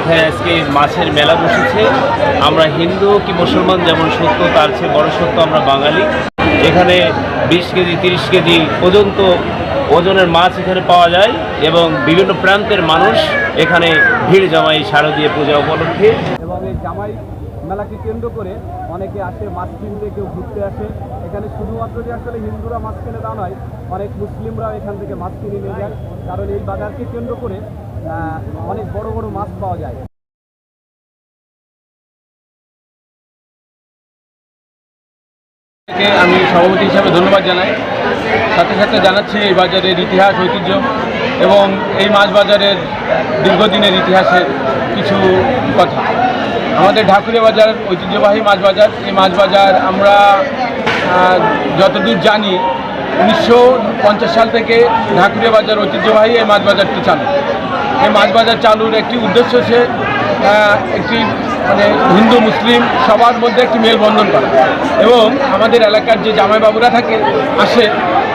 এখানে আজকে মাছের মেলা বসেছে। আমরা হিন্দু কি মুসলমান যেমন সত্য, তার চেয়ে বড় সত্য আমরা বাঙালি। এখানে 20 কেজি 30 কেজি পর্যন্ত ওজনের মাছ এখানে পাওয়া যায় এবং বিভিন্ন প্রান্তের মানুষ এখানে ভিড় জমায় শারদীয় পূজা উপলক্ষে। এবং এই জামাই মেলাকে কেন্দ্র করে অনেকে আসে মাছ কিনতে, কেউ ঘুরতে আসে। এখানে শুধুমাত্র যে আসলে হিন্দুরা মাছ কিনে তা নয়, অনেক মুসলিমরাও এখান থেকে মাছ কিনে নিয়ে যায়, কারণ এই বাজারকে কেন্দ্র করে অনেক বড় বড় মাছ পাওয়া যায়। আমি সভাপতি হিসাবে ধন্যবাদ জানাই, সাথে সাথে জানাচ্ছি এই বাজারের ইতিহাস, ঐতিহ্য এবং এই মাছ বাজারের দীর্ঘদিনের ইতিহাসের কিছু কথা। আমাদের ঢাকুরিয়া বাজার ঐতিহ্যবাহী মাছ বাজার। এই মাছ বাজার আমরা যতদূর জানি 1950 সাল থেকে ঢাকুরিয়া বাজার ঐতিহ্যবাহী এই মাছ বাজারটি চালু। এই মাছ বাজার চালুর একটি উদ্দেশ্য হচ্ছে একটি হিন্দু মুসলিম সবার মধ্যে একটি মেলবন্ধন করা এবং আমাদের এলাকার যে জামাইবাবুরা আসে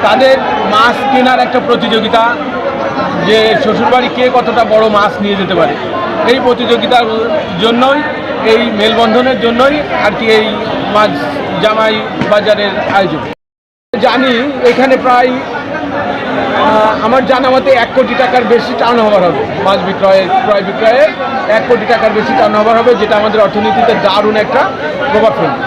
তাদের মাছ কেনার একটা প্রতিযোগিতা, যে শ্বশুরবাড়ি কে কতটা বড় মাছ নিয়ে যেতে পারে, এই প্রতিযোগিতার জন্যই, এই মেলবন্ধনের জন্যই আর কি এই মাছ জামাই বাজারের আয়োজন। জানি এখানে প্রায় আমার জানা মতে 1 কোটি টাকার বেশি টার্নওভার হবে। মাছ ক্রয় বিক্রয়ে 1 কোটি টাকার বেশি টার্নওভার হবে, যেটা আমাদের অর্থনীতিতে দারুণ একটা প্রভাব ফেলবে।